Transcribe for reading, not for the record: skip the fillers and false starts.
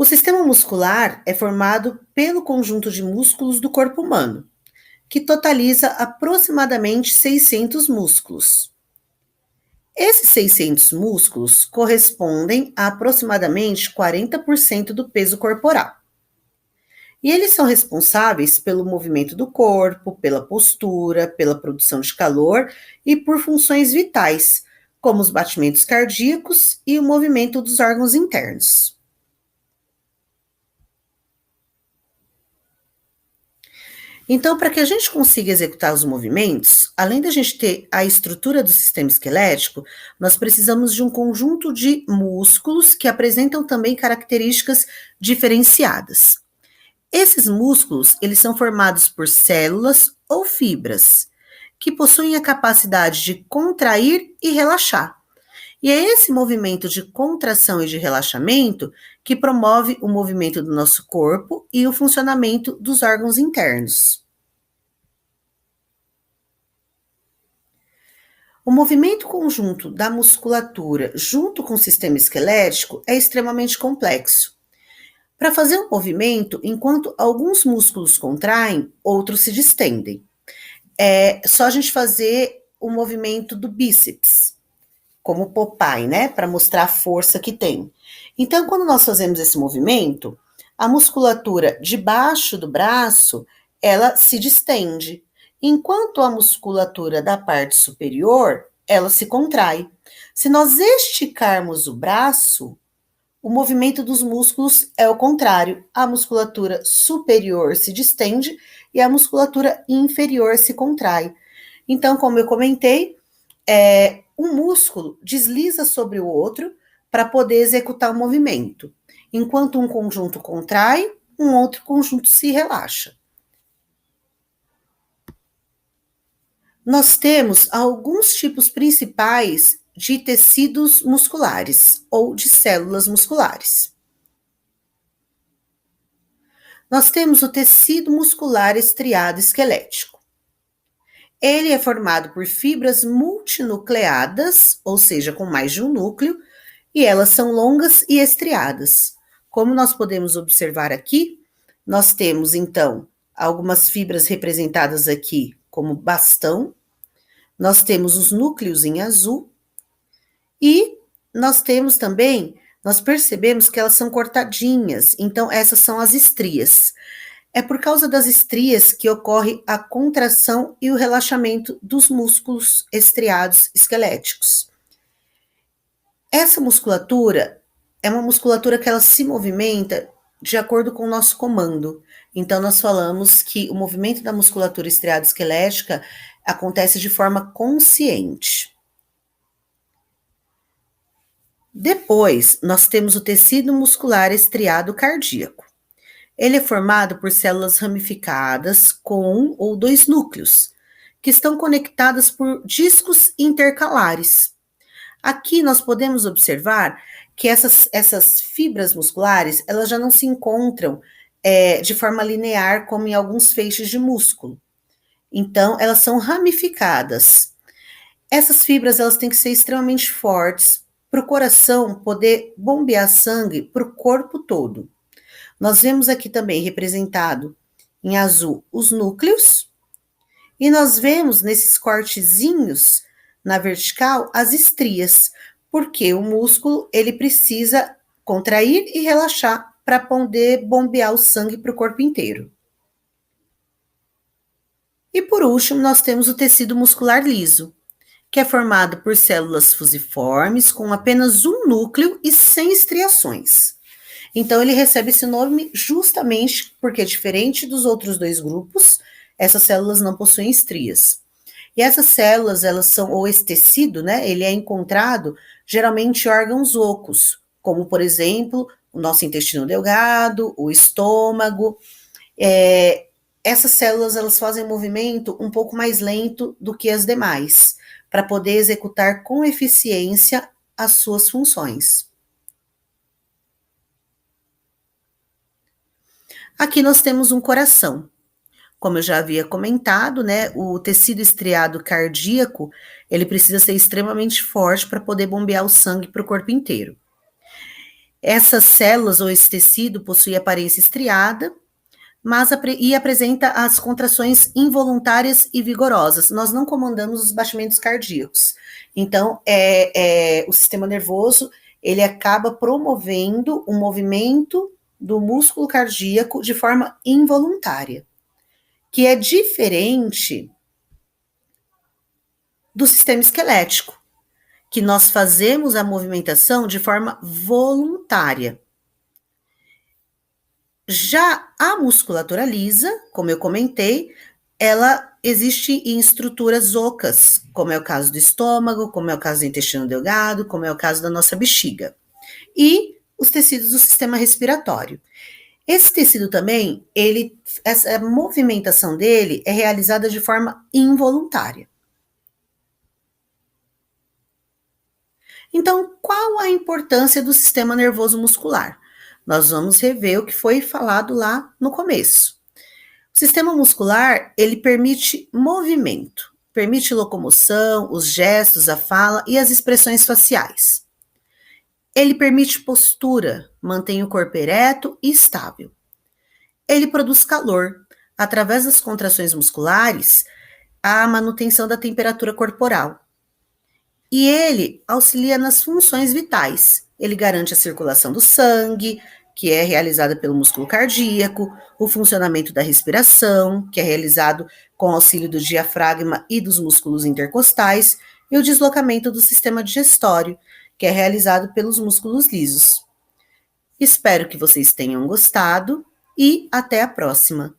O sistema muscular é formado pelo conjunto de músculos do corpo humano, que totaliza aproximadamente 600 músculos. Esses 600 músculos correspondem a aproximadamente 40% do peso corporal. E eles são responsáveis pelo movimento do corpo, pela postura, pela produção de calor e por funções vitais, como os batimentos cardíacos e o movimento dos órgãos internos. Então, para que a gente consiga executar os movimentos, além da gente ter a estrutura do sistema esquelético, nós precisamos de um conjunto de músculos que apresentam também características diferenciadas. Esses músculos, eles são formados por células ou fibras, que possuem a capacidade de contrair e relaxar. E é esse movimento de contração e de relaxamento que promove o movimento do nosso corpo e o funcionamento dos órgãos internos. O movimento conjunto da musculatura junto com o sistema esquelético é extremamente complexo. Para fazer um movimento, enquanto alguns músculos contraem, outros se distendem. É só a gente fazer o movimento do bíceps, como o Popeye, né? Para mostrar a força que tem. Então, quando nós fazemos esse movimento, a musculatura debaixo do braço, ela se distende, enquanto a musculatura da parte superior, ela se contrai. Se nós esticarmos o braço, o movimento dos músculos é o contrário. A musculatura superior se distende e a musculatura inferior se contrai. Então, como eu comentei, um músculo desliza sobre o outro para poder executar o movimento. Enquanto um conjunto contrai, um outro conjunto se relaxa. Nós temos alguns tipos principais de tecidos musculares ou de células musculares. Nós temos o tecido muscular estriado esquelético. Ele é formado por fibras multinucleadas, ou seja, com mais de um núcleo, e elas são longas e estriadas. Como nós podemos observar aqui, nós temos então algumas fibras representadas aqui como bastão, nós temos os núcleos em azul e nós temos também, nós percebemos que elas são cortadinhas, então essas são as estrias. É por causa das estrias que ocorre a contração e o relaxamento dos músculos estriados esqueléticos. Essa musculatura é uma musculatura que ela se movimenta de acordo com o nosso comando. Então, nós falamos que o movimento da musculatura estriada esquelética acontece de forma consciente. Depois, nós temos o tecido muscular estriado cardíaco. Ele é formado por células ramificadas com um ou dois núcleos, que estão conectadas por discos intercalares. Aqui nós podemos observar que essas fibras musculares, elas já não se encontram de forma linear, como em alguns feixes de músculo. Então, elas são ramificadas. Essas fibras, elas têm que ser extremamente fortes para o coração poder bombear sangue para o corpo todo. Nós vemos aqui também representado em azul os núcleos, e nós vemos nesses cortezinhos na vertical as estrias, porque o músculo ele precisa contrair e relaxar para poder bombear o sangue para o corpo inteiro. E por último, nós temos o tecido muscular liso, que é formado por células fusiformes com apenas um núcleo e sem estriações. Então, ele recebe esse nome justamente porque, diferente dos outros dois grupos, essas células não possuem estrias. E essas células, elas são, ou esse tecido, né, ele é encontrado geralmente em órgãos ocos, como, por exemplo, o nosso intestino delgado, o estômago. Essas células, elas fazem um movimento um pouco mais lento do que as demais, para poder executar com eficiência as suas funções. Aqui nós temos um coração. Como eu já havia comentado, né, o tecido estriado cardíaco, ele precisa ser extremamente forte para poder bombear o sangue para o corpo inteiro. Essas células ou esse tecido possui aparência estriada, e apresenta as contrações involuntárias e vigorosas. Nós não comandamos os batimentos cardíacos. Então, o sistema nervoso, ele acaba promovendo o movimento do músculo cardíaco de forma involuntária, que é diferente do sistema esquelético, que nós fazemos a movimentação de forma voluntária. Já a musculatura lisa, como eu comentei, ela existe em estruturas ocas, como é o caso do estômago, como é o caso do intestino delgado, como é o caso da nossa bexiga. E os tecidos do sistema respiratório. Esse tecido também, essa movimentação dele é realizada de forma involuntária. Então, qual a importância do sistema nervoso muscular? Nós vamos rever o que foi falado lá no começo. O sistema muscular, ele permite movimento, permite locomoção, os gestos, a fala e as expressões faciais. Ele permite postura, mantém o corpo ereto e estável. Ele produz calor, através das contrações musculares, a manutenção da temperatura corporal. E ele auxilia nas funções vitais. Ele garante a circulação do sangue, que é realizada pelo músculo cardíaco, o funcionamento da respiração, que é realizado com auxílio do diafragma e dos músculos intercostais, e o deslocamento do sistema digestório, que é realizado pelos músculos lisos. Espero que vocês tenham gostado e até a próxima!